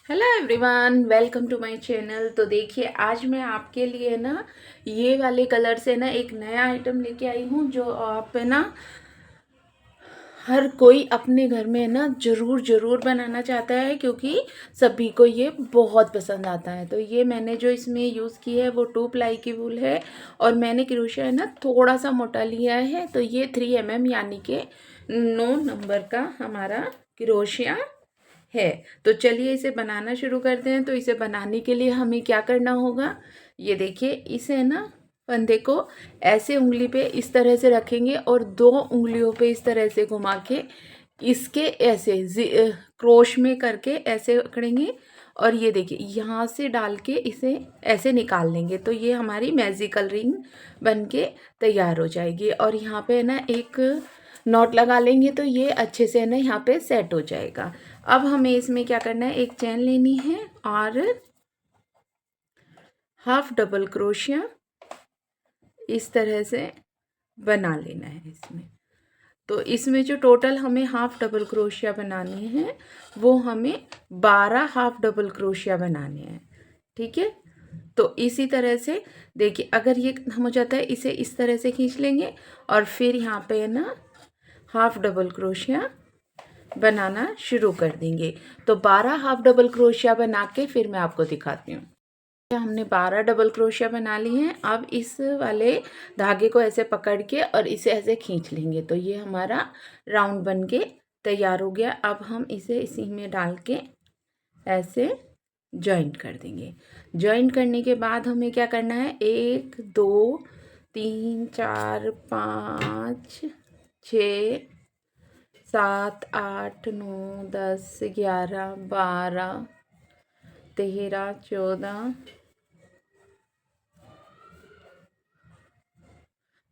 Hello everyone, welcome to my channel. तो देखिए, आज मैं आपके लिए ना ये वाले कलर से ना एक नया आइटम लेके आई हूँ जो आप ना हर कोई अपने घर में ना ज़रूर ज़रूर बनाना चाहता है, क्योंकि सभी को ये बहुत पसंद आता है। तो ये मैंने जो इसमें यूज़ की है वो 2 प्लाई की वूल है और मैंने क्रोशिया है ना थोड़ा सा मोटा लिया है। तो ये 3 mm यानी कि 9 नंबर का हमारा क्रोशिया है। तो चलिए इसे बनाना शुरू करते हैं। तो इसे बनाने के लिए हमें क्या करना होगा, ये देखिए। इसे ना फंदे को ऐसे उंगली पे इस तरह से रखेंगे और 2 उंगलियों पे इस तरह से घुमा के इसके ऐसे क्रोश में करके ऐसे पकड़ेंगे और ये देखिए यहाँ से डाल के इसे ऐसे निकाल लेंगे। तो ये हमारी मैजिकल रिंग बन के तैयार हो जाएगी। और यहाँ पे ना एक नॉट लगा लेंगे तो ये अच्छे से ना यहाँ पे सेट हो जाएगा। अब हमें इसमें क्या करना है, एक चैन लेनी है और हाफ डबल क्रोशिया इस तरह से बना लेना है इसमें। तो इसमें जो टोटल हमें हाफ डबल क्रोशिया बनाने हैं वो हमें 12 हाफ डबल क्रोशिया बनाने हैं। ठीक है, तो इसी तरह से देखिए, अगर ये हम हो जाता है इसे इस तरह से खींच लेंगे और फिर यहाँ पे ना हाफ डबल क्रोशिया बनाना शुरू कर देंगे। तो 12 हाफ डबल क्रोशिया बना के फिर मैं आपको दिखाती हूँ। हमने 12 डबल क्रोशिया बना ली हैं। अब इस वाले धागे को ऐसे पकड़ के और इसे ऐसे खींच लेंगे तो ये हमारा राउंड बन के तैयार हो गया। अब हम इसे इसी में डाल के ऐसे जॉइंट कर देंगे। जॉइंट करने के बाद हमें क्या करना है, 1 2 3 4 5 6 7 8 9 10 11 12 13 14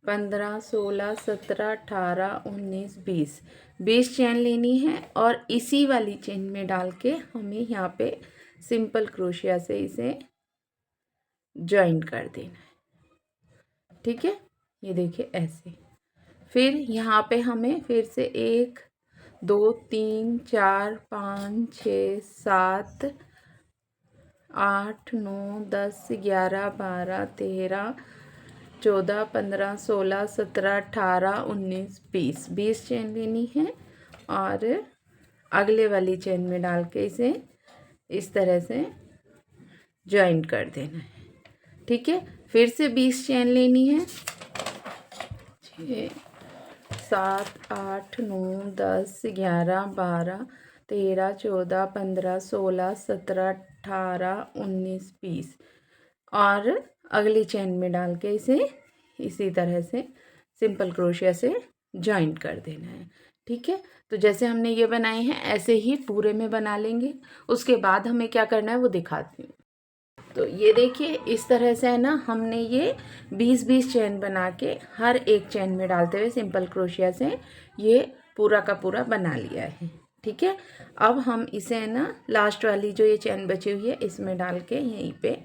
15 16 17 18 19 20 चेन लेनी है और इसी वाली चेन में डाल के हमें यहाँ पे सिंपल क्रोशिया से इसे जॉइंट कर देना है। ठीक है, ये देखिए ऐसे। फिर यहाँ पे हमें फिर से 1 2 3 4 5 6 7 8 9 10 11 12 13 14 15 16 17 18 19 20 चेन लेनी है और अगले वाली चेन में डाल के इसे इस तरह से जॉइंट कर देना है। ठीक है, फिर से 20 चेन लेनी है। 6 7 8 9 10 11 12 13 14 15 16 17 18 19 20 और अगली चेन में डाल के इसे इसी तरह से सिंपल क्रोशिया से जॉइंट कर देना है। ठीक है, तो जैसे हमने ये बनाए हैं ऐसे ही पूरे में बना लेंगे। उसके बाद हमें क्या करना है वो दिखाती हूँ। तो ये देखिए, इस तरह से है ना, हमने ये 20 चेन बना के हर एक चेन में डालते हुए सिंपल क्रोशिया से ये पूरा का पूरा बना लिया है। ठीक है, अब हम इसे है ना लास्ट वाली जो ये चेन बची हुई है इसमें डाल के यहीं पे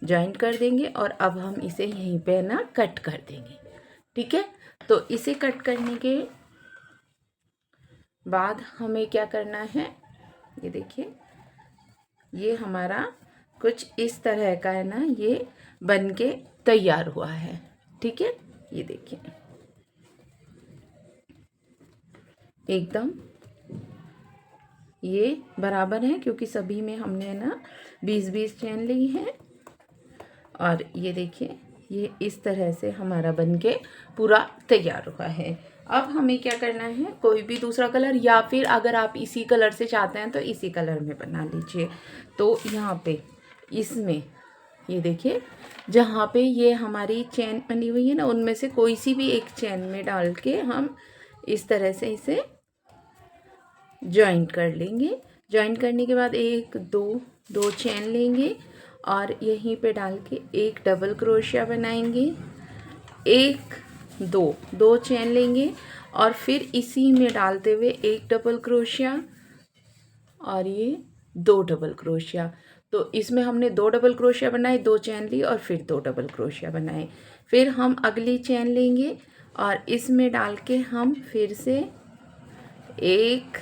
जॉइंट कर देंगे और अब हम इसे यहीं पे ना कट कर देंगे। ठीक है, तो इसे कट करने के बाद हमें क्या करना है, ये देखिए, ये हमारा कुछ इस तरह का है ना, ये बन के तैयार हुआ है। ठीक है, ये देखिए एकदम ये बराबर है क्योंकि सभी में हमने ना 20 चेन ली है। और ये देखिए, ये इस तरह से हमारा बनके पूरा तैयार हुआ है। अब हमें क्या करना है, कोई भी दूसरा कलर या फिर अगर आप इसी कलर से चाहते हैं तो इसी कलर में बना लीजिए। तो यहाँ पे इसमें ये देखिए, जहाँ पे ये हमारी चेन बनी हुई है ना उनमें से कोई सी भी एक चेन में डाल के हम इस तरह से इसे जॉइंट कर लेंगे। जॉइंट करने के बाद 1 2 चेन लेंगे और यहीं पे डाल के एक डबल क्रोशिया बनाएंगे। 1 2 चेन लेंगे और फिर इसी में डालते हुए एक डबल क्रोशिया और ये 2 डबल क्रोशिया। तो इसमें हमने 2 डबल क्रोशिया बनाए, 2 चेन ली और फिर 2 डबल क्रोशिया बनाए। फिर हम अगली चेन लेंगे और इसमें डाल के हम फिर से 1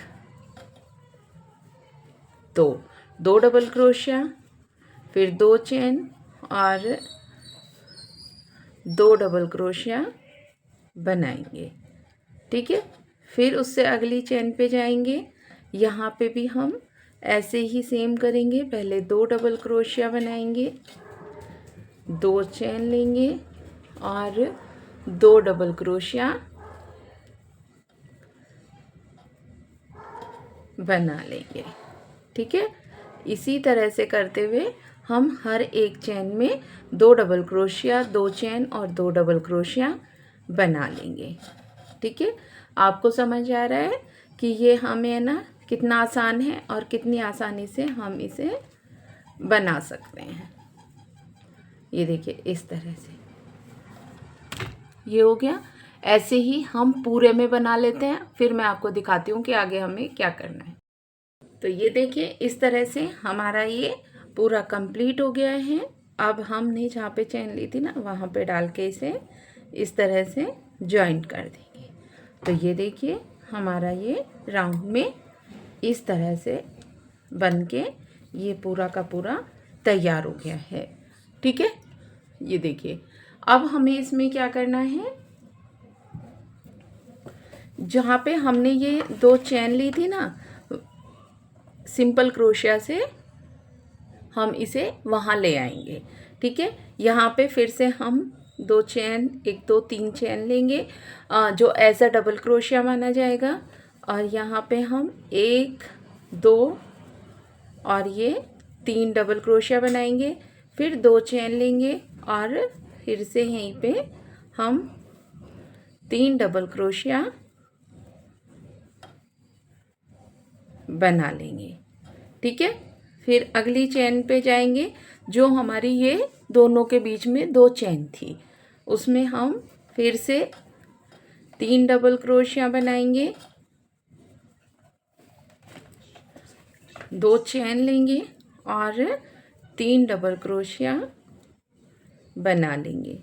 2 2 डबल क्रोशिया, फिर 2 चेन और 2 डबल क्रोशिया बनाएंगे। ठीक है, फिर उससे अगली चेन पे जाएंगे। यहाँ पे भी हम ऐसे ही सेम करेंगे। पहले 2 डबल क्रोशिया बनाएंगे, 2 चेन लेंगे और 2 डबल क्रोशिया बना लेंगे। ठीक है, इसी तरह से करते हुए हम हर एक चेन में 2 डबल क्रोशिया, 2 चेन और 2 डबल क्रोशिया बना लेंगे। ठीक है, आपको समझ आ रहा है कि ये हमें ना कितना आसान है और कितनी आसानी से हम इसे बना सकते हैं। ये देखिए इस तरह से ये हो गया। ऐसे ही हम पूरे में बना लेते हैं, फिर मैं आपको दिखाती हूँ कि आगे हमें क्या करना है। तो ये देखिए इस तरह से हमारा ये पूरा कंप्लीट हो गया है। अब हमने जहाँ पे चेन ली थी ना वहाँ पे डाल के इसे इस तरह से जॉइंट कर देंगे। तो ये देखिए हमारा ये राउंड में इस तरह से बन के ये पूरा का पूरा तैयार हो गया है। ठीक है, ये देखिए अब हमें इसमें क्या करना है, जहाँ पे हमने ये 2 चेन ली थी ना सिंपल क्रोशिया से, हम इसे वहाँ ले आएंगे। ठीक है, यहाँ पे फिर से हम 2 चेन 1 2 3 चेन लेंगे जो ऐसा डबल क्रोशिया माना जाएगा। और यहाँ पे हम 1 2 और ये 3 डबल क्रोशिया बनाएंगे। फिर 2 चेन लेंगे और फिर से यहीं पे हम 3 डबल क्रोशिया बना लेंगे। ठीक है, फिर अगली चेन पे जाएंगे। जो हमारी ये दोनों के बीच में 2 चेन थी उसमें हम फिर से 3 डबल क्रोशिया बनाएंगे, 2 चेन लेंगे और 3 डबल क्रोशिया बना लेंगे।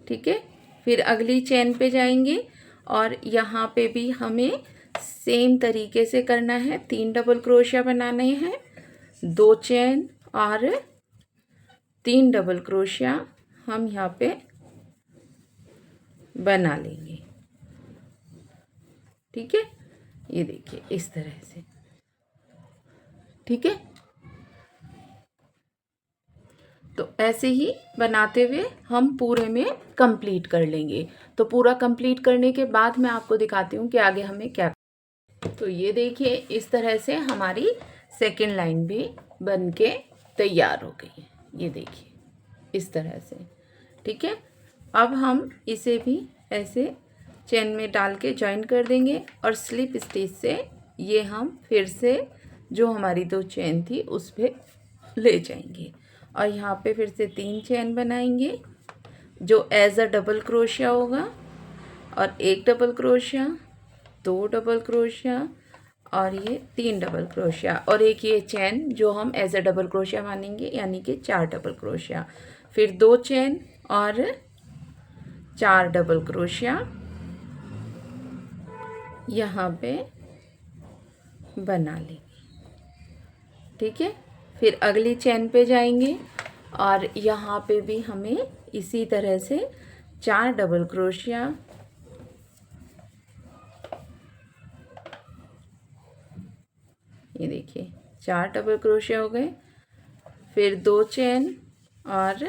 ठीक है, फिर अगली चेन पे जाएंगे और यहाँ पे भी हमें सेम तरीके से करना है। 3 डबल क्रोशिया बनाने हैं, 2 चेन और 3 डबल क्रोशिया हम यहाँ पे बना लेंगे। ठीक है, ये देखिए इस तरह से। ठीक है, तो ऐसे ही बनाते हुए हम पूरे में कंप्लीट कर लेंगे। तो पूरा कंप्लीट करने के बाद मैं आपको दिखाती हूँ कि आगे हमें क्या। तो ये देखिए इस तरह से हमारी सेकंड लाइन भी बन के तैयार हो गई है। ये देखिए इस तरह से। ठीक है, अब हम इसे भी ऐसे चेन में डाल के जॉइन कर देंगे और स्लिप स्टिच से ये हम फिर से जो हमारी 2 चेन थी उस पर ले जाएंगे और यहाँ पे फिर से 3 चेन बनाएंगे जो एज अ डबल क्रोशिया होगा और 1 डबल क्रोशिया, 2 डबल क्रोशिया और ये 3 डबल क्रोशिया और एक ये चेन जो हम एज अ डबल क्रोशिया मानेंगे यानी कि 4 डबल क्रोशिया। फिर 2 चेन और 4 डबल क्रोशिया यहाँ पे बना लेंगे। ठीक है, फिर अगली चेन पे जाएंगे और यहाँ पे भी हमें इसी तरह से 4 डबल क्रोशिया ये देखिए 4 डबल क्रोशिया हो गए। फिर 2 चेन और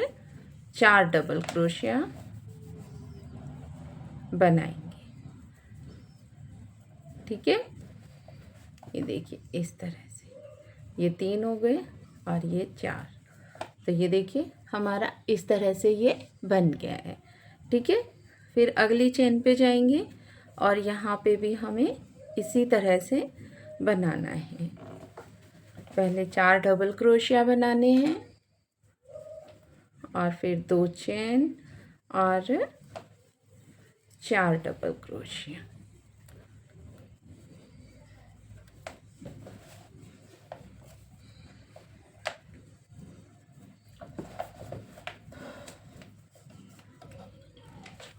4 डबल क्रोशिया बनाएंगे। ठीक है, ये देखिए इस तरह से ये 3 हो गए और ये 4। तो ये देखिए हमारा इस तरह से ये बन गया है। ठीक है, फिर अगली चेन पे जाएंगे और यहाँ पे भी हमें इसी तरह से बनाना है। पहले 4 डबल क्रोशिया बनाने हैं और फिर 2 चेन और 4 डबल क्रोशिया।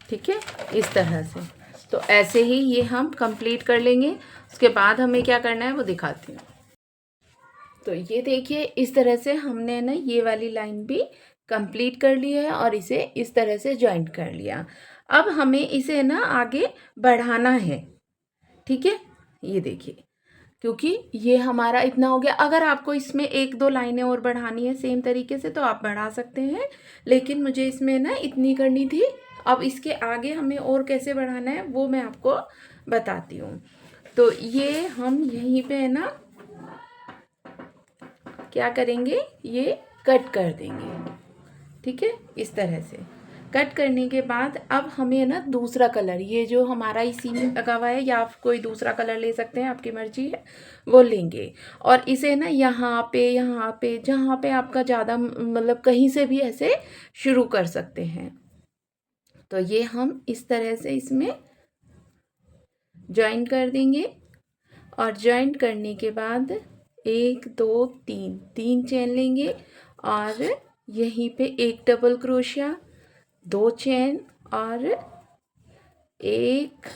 ठीक है, इस तरह से। तो ऐसे ही ये हम कंप्लीट कर लेंगे। उसके बाद हमें क्या करना है वो दिखाती हूँ। तो ये देखिए इस तरह से हमने ना ये वाली लाइन भी कंप्लीट कर ली है और इसे इस तरह से जॉइंट कर लिया। अब हमें इसे ना आगे बढ़ाना है, ठीक है। ये देखिए क्योंकि ये हमारा इतना हो गया। अगर आपको इसमें एक दो लाइनें और बढ़ानी है सेम तरीके से तो आप बढ़ा सकते हैं, लेकिन मुझे इसमें ना इतनी करनी थी। अब इसके आगे हमें और कैसे बढ़ाना है वो मैं आपको बताती हूँ। तो ये हम यहीं पे है ना क्या करेंगे, ये कट कर देंगे, ठीक है। इस तरह से कट करने के बाद अब हमें ना दूसरा कलर, ये जो हमारा इसी में लगा हुआ है या आप कोई दूसरा कलर ले सकते हैं, आपकी मर्जी है, वो लेंगे। और इसे ना यहाँ पे जहाँ पे आपका ज़्यादा मतलब कहीं से भी ऐसे शुरू कर सकते हैं। तो ये हम इस तरह से इसमें ज्वाइन कर देंगे। और ज्वाइन करने के बाद 1 2 3 चेन लेंगे और यहीं पे एक डबल क्रोशिया, 2 चेन और 1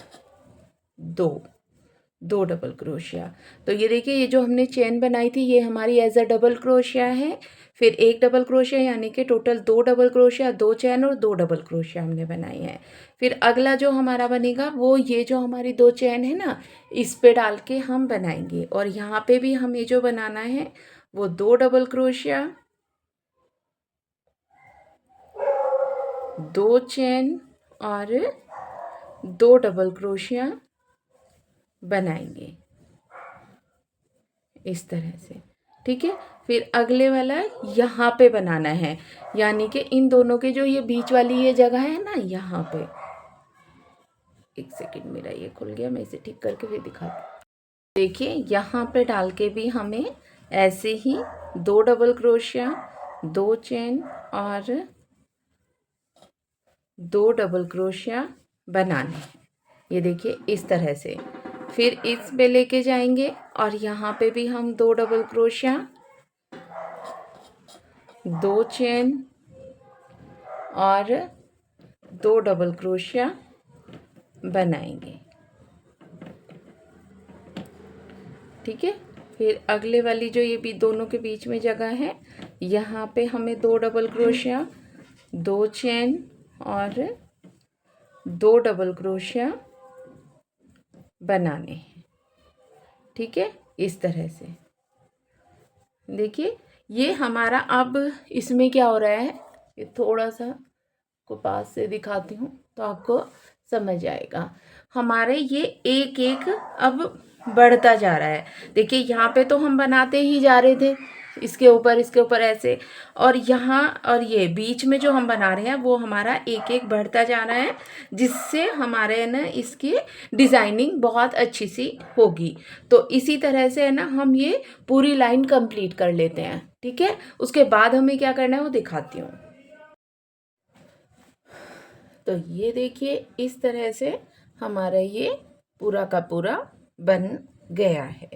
2 डबल क्रोशिया। तो ये देखिए ये जो हमने चेन बनाई थी ये हमारी एज अ डबल क्रोशिया है। फिर एक डबल क्रोशिया यानी कि टोटल 2 डबल क्रोशिया, 2 चेन और 2 डबल क्रोशिया हमने बनाई है। फिर अगला जो हमारा बनेगा वो ये जो हमारी 2 चेन है ना, इस पे डाल के हम बनाएंगे। और यहाँ पे भी हमें जो बनाना है वो 2 डबल क्रोशिया, 2 चेन और 2 डबल क्रोशिया बनाएंगे इस तरह से, ठीक है। फिर अगले वाला यहाँ पे बनाना है, यानी कि इन दोनों के जो ये बीच वाली ये जगह है ना, यहाँ पे, एक सेकंड मेरा ये खुल गया, मैं इसे ठीक करके फिर दिखाती हूँ। देखिए यहाँ पे डाल के भी हमें ऐसे ही 2 डबल क्रोशिया, 2 चेन और 2 डबल क्रोशिया बनाने हैं। ये देखिए इस तरह से। फिर इस पे लेके जाएंगे और यहाँ पे भी हम 2 डबल क्रोशिया, 2 चेन और 2 डबल क्रोशिया बनाएंगे, ठीक है। फिर अगले वाली जो ये भी दोनों के बीच में जगह है, यहाँ पे हमें 2 डबल क्रोशिया, 2 चेन और 2 डबल क्रोशिया बनाने हैं, ठीक है। इस तरह से देखिए ये हमारा, अब इसमें क्या हो रहा है, ये थोड़ा सा को पास से दिखाती हूँ तो आपको समझ आएगा। हमारे ये एक एक अब बढ़ता जा रहा है। देखिए यहाँ पे तो हम बनाते ही जा रहे थे इसके ऊपर ऐसे, और यहाँ और ये बीच में जो हम बना रहे हैं वो हमारा एक एक बढ़ता जा रहा है, जिससे हमारे ना इसकी डिज़ाइनिंग बहुत अच्छी सी होगी। तो इसी तरह से है ना हम ये पूरी लाइन कंप्लीट कर लेते हैं, ठीक है। उसके बाद हमें क्या करना है वो दिखाती हूँ। तो ये देखिए इस तरह से हमारा ये पूरा का पूरा बन गया है,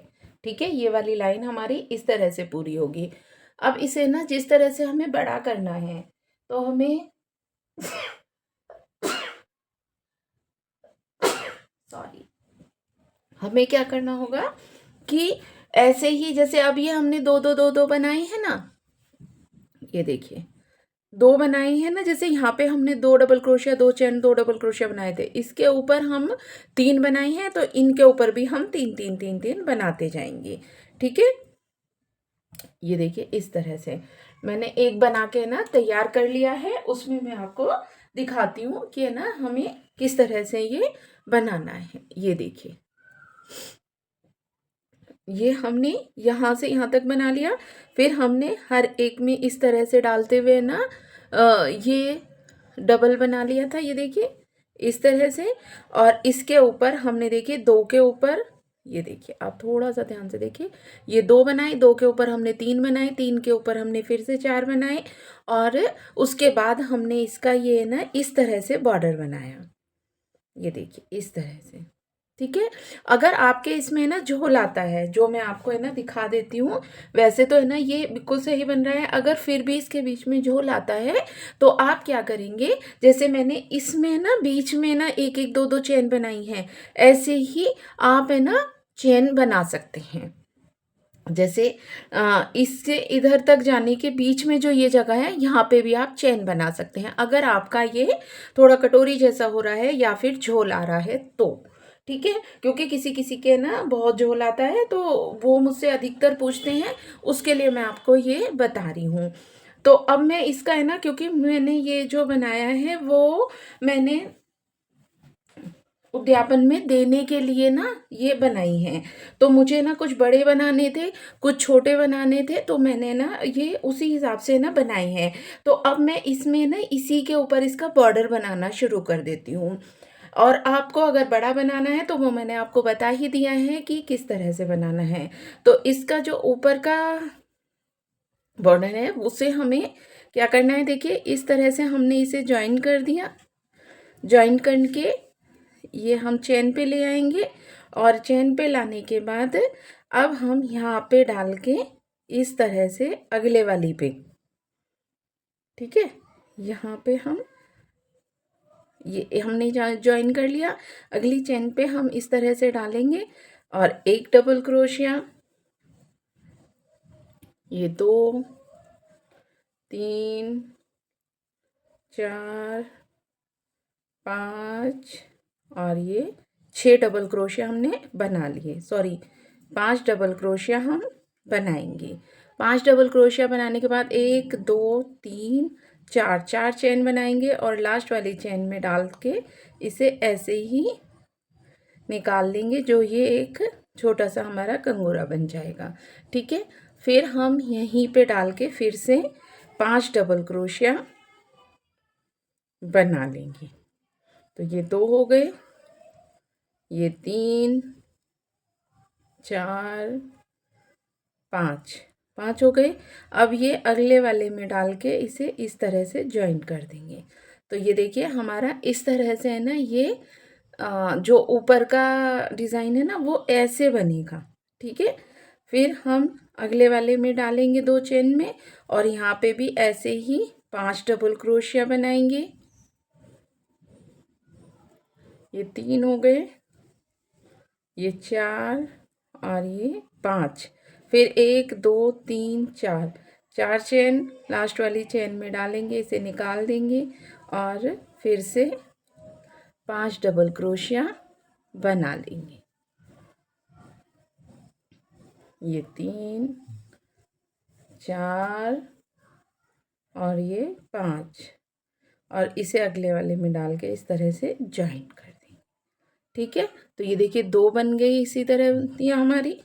ठीक है। ये वाली लाइन हमारी इस तरह से पूरी होगी। अब इसे ना जिस तरह से हमें बड़ा करना है तो हमें सॉरी, हमें क्या करना होगा कि ऐसे ही जैसे अब ये हमने दो बनाए हैं ना, ये देखिए 2 बनाई है ना, जैसे यहाँ पे हमने 2 double crochet, 2 chain, 2 double crochet बनाए थे, इसके ऊपर हम 3 बनाई हैं तो इनके ऊपर भी हम 3 बनाते जाएंगे, ठीक है। ये देखिए इस तरह से मैंने एक बना के ना तैयार कर लिया है, उसमें मैं आपको दिखाती हूँ कि है ना हमें किस तरह से ये बनाना है। ये देखिए ये हमने यहाँ से यहाँ तक बना लिया। फिर हमने हर एक में इस तरह से डालते हुए ना ये डबल बना लिया था, ये देखिए इस तरह से। और इसके ऊपर हमने देखिए 2 के ऊपर, ये देखिए आप थोड़ा सा ध्यान से देखिए, ये 2 बनाए, 2 के ऊपर हमने 3 बनाए, 3 के ऊपर हमने फिर से 4 बनाए और उसके बाद हमने इसका ये ना इस तरह से बॉर्डर बनाया, ये देखिए इस तरह से, ठीक है। अगर आपके इसमें ना झोल आता है, जो मैं आपको है ना दिखा देती हूँ, वैसे तो है ना ये बिल्कुल सही बन रहा है। अगर फिर भी इसके बीच में झोल आता है तो आप क्या करेंगे, जैसे मैंने इसमें ना बीच में ना एक एक दो चेन बनाई है, ऐसे ही आप है ना चेन बना सकते हैं, जैसे इससे इधर तक जाने के बीच में जो ये जगह है, यहाँ पे भी आप चैन बना सकते हैं, अगर आपका ये थोड़ा कटोरी जैसा हो रहा है या फिर झोल आ रहा है तो। ठीक है, क्योंकि किसी किसी के ना बहुत झोल आता है, तो वो मुझसे अधिकतर पूछते हैं, उसके लिए मैं आपको ये बता रही हूँ। तो अब मैं इसका है ना, क्योंकि मैंने ये जो बनाया है वो मैंने उद्यापन में देने के लिए ना ये बनाई है, तो मुझे ना कुछ बड़े बनाने थे, कुछ छोटे बनाने थे, तो मैंने ना ये उसी हिसाब से ना बनाई है। तो अब मैं इसमें ना इसी के ऊपर इसका बॉर्डर बनाना शुरू कर देती हूँ। और आपको अगर बड़ा बनाना है तो वो मैंने आपको बता ही दिया है कि किस तरह से बनाना है। तो इसका जो ऊपर का बॉर्डर है उसे हमें क्या करना है, देखिए इस तरह से हमने इसे ज्वाइन कर दिया। ज्वाइन करके ये हम चेन पे ले आएंगे, और चेन पे लाने के बाद अब हम यहाँ पे डाल के इस तरह से अगले वाली पे, ठीक है, यहाँ पे हम ये हमने ज्वाइन कर लिया, अगली चेन पे हम इस तरह से डालेंगे और एक डबल क्रोशिया, ये 2 3 4 5 और ये 6 डबल क्रोशिया हमने बना लिए, सॉरी 5 डबल क्रोशिया हम बनाएंगे। 5 डबल क्रोशिया बनाने के बाद 1 2 3 4 4 चेन बनाएंगे और लास्ट वाली चेन में डाल के इसे ऐसे ही निकाल लेंगे, जो ये एक छोटा सा हमारा कंगोरा बन जाएगा। ठीक है, फिर हम यहीं पे डाल के फिर से 5 डबल क्रोशिया बना लेंगे। तो ये 2 हो गए, ये 3 4 5 5 हो गए। अब ये अगले वाले में डाल के इसे इस तरह से ज्वाइन कर देंगे। तो ये देखिए हमारा इस तरह से है ना, ये जो ऊपर का डिज़ाइन है ना वो ऐसे बनेगा। ठीक है, फिर हम अगले वाले में डालेंगे 2 चेन में, और यहाँ पे भी ऐसे ही 5 डबल क्रोशिया बनाएंगे। ये 3 हो गए, ये 4 और ये 5, फिर 1 2 3 4 4 चेन लास्ट वाली चेन में डालेंगे, इसे निकाल देंगे और फिर से 5 डबल क्रोशिया बना लेंगे। ये 3 4 और ये 5, और इसे अगले वाले में डाल के इस तरह से ज्वाइन कर देंगे। ठीक है, तो ये देखिए 2 बन गई इसी तरह ये हमारी,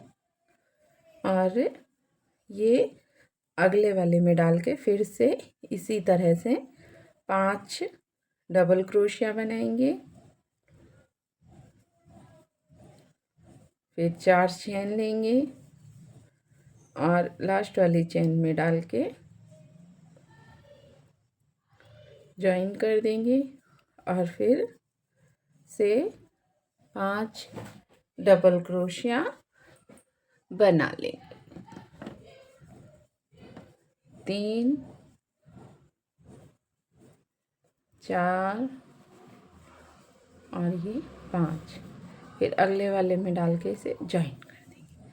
और ये अगले वाले में डाल के फिर से इसी तरह से 5 डबल क्रोशिया बनाएंगे, फिर 4 चेन लेंगे और लास्ट वाली चेन में डाल के ज्वाइन कर देंगे, और फिर से 5 डबल क्रोशिया बना लेंगे। 3 4 और ये 5, फिर अगले वाले में डाल के इसे ज्वाइन कर देंगे।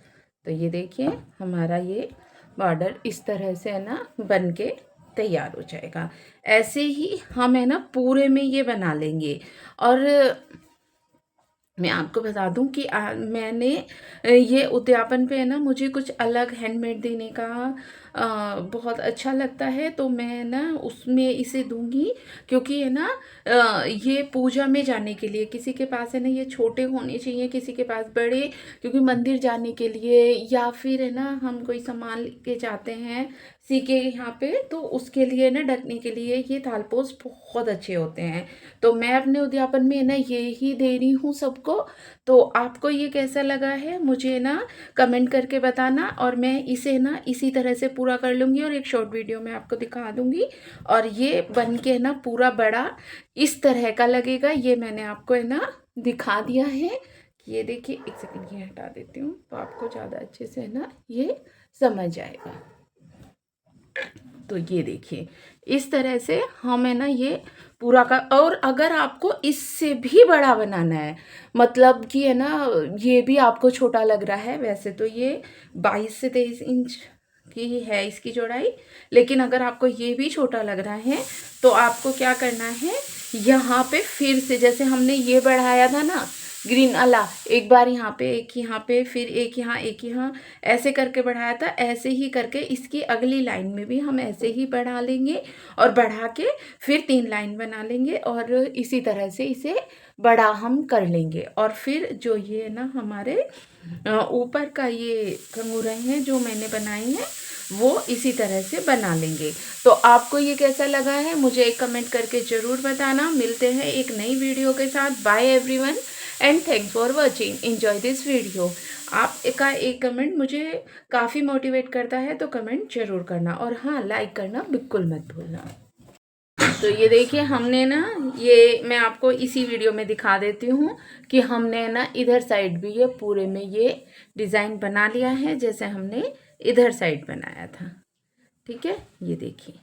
तो ये देखिए हमारा ये बॉर्डर इस तरह से है ना बन के तैयार हो जाएगा। ऐसे ही हम है ना पूरे में ये बना लेंगे। और मैं आपको बता दूं कि मैंने ये उद्यापन पे है ना, मुझे कुछ अलग हैंडमेड देने का बहुत अच्छा लगता है, तो मैं ना उसमें इसे दूंगी, क्योंकि है ना ये पूजा में जाने के लिए किसी के पास है ना ये छोटे होने चाहिए, किसी के पास बड़े, क्योंकि मंदिर जाने के लिए या फिर है ना हम कोई सामान लेके जाते हैं सीके यहाँ पे, तो उसके लिए ना ढकने के लिए ये थालपोस बहुत अच्छे होते हैं। तो मैं अपने उद्यापन में ना ये ही दे रही हूँ सबको। तो आपको ये कैसा लगा है मुझे ना कमेंट करके बताना, और मैं इसे ना इसी तरह से पूरा कर लूँगी और एक शॉर्ट वीडियो में आपको दिखा दूँगी। और ये बन के ना पूरा बड़ा इस तरह का लगेगा, ये मैंने आपको है ना दिखा दिया है। ये देखिए, एक सेकंड ये हटा देती हूँ तो आपको ज़्यादा अच्छे से है ना ये समझ आएगा। तो ये देखिए इस तरह से हम है ना ये पूरा का। और अगर आपको इससे भी बड़ा बनाना है, मतलब कि है ना ये भी आपको छोटा लग रहा है, वैसे तो ये 22 से 23 इंच की है इसकी चौड़ाई, लेकिन अगर आपको ये भी छोटा लग रहा है तो आपको क्या करना है, यहाँ पे फिर से जैसे हमने ये बढ़ाया था ना ग्रीन वाला, एक बार यहाँ पे, एक यहाँ पे, फिर एक यहाँ, एक यहाँ, ऐसे करके बढ़ाया था, ऐसे ही करके इसकी अगली लाइन में भी हम ऐसे ही बढ़ा लेंगे और बढ़ा के फिर 3 लाइन बना लेंगे और इसी तरह से इसे बड़ा हम कर लेंगे। और फिर जो ये ना हमारे ऊपर का ये कंगूरे हैं जो मैंने बनाए हैं वो इसी तरह से बना लेंगे। तो आपको ये कैसा लगा है मुझे एक कमेंट करके ज़रूर बताना। मिलते हैं एक नई वीडियो के साथ। Bye everyone and thanks for watching, enjoy this video. आपका एक कमेंट मुझे काफ़ी मोटिवेट करता है, तो कमेंट ज़रूर करना और हाँ लाइक करना बिल्कुल मत भूलना। तो ये देखिए हमने ना ये मैं आपको इसी वीडियो में दिखा देती हूँ कि हमने ना इधर साइड भी ये पूरे में ये डिज़ाइन बना लिया है जैसे हमने इधर साइड बनाया था। ठीक है, ये देखिए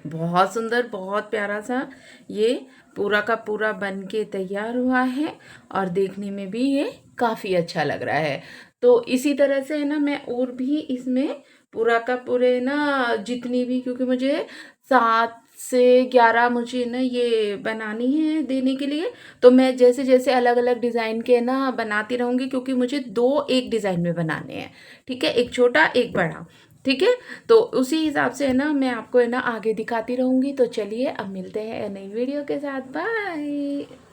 बहुत सुंदर, बहुत प्यारा सा ये पूरा का पूरा बन के तैयार हुआ है और देखने में भी ये काफ़ी अच्छा लग रहा है। तो इसी तरह से है ना मैं और भी इसमें पूरा का पूरे ना जितनी भी, क्योंकि मुझे 7 से 11 मुझे ना ये बनानी है देने के लिए, तो मैं जैसे जैसे अलग अलग डिज़ाइन के ना बनाती रहूँगी, क्योंकि मुझे 2 एक डिज़ाइन में बनाने हैं। ठीक है, एक छोटा एक बड़ा। ठीक है, तो उसी हिसाब से है ना मैं आपको है ना आगे दिखाती रहूँगी। तो चलिए अब मिलते हैं नई वीडियो के साथ। बाय।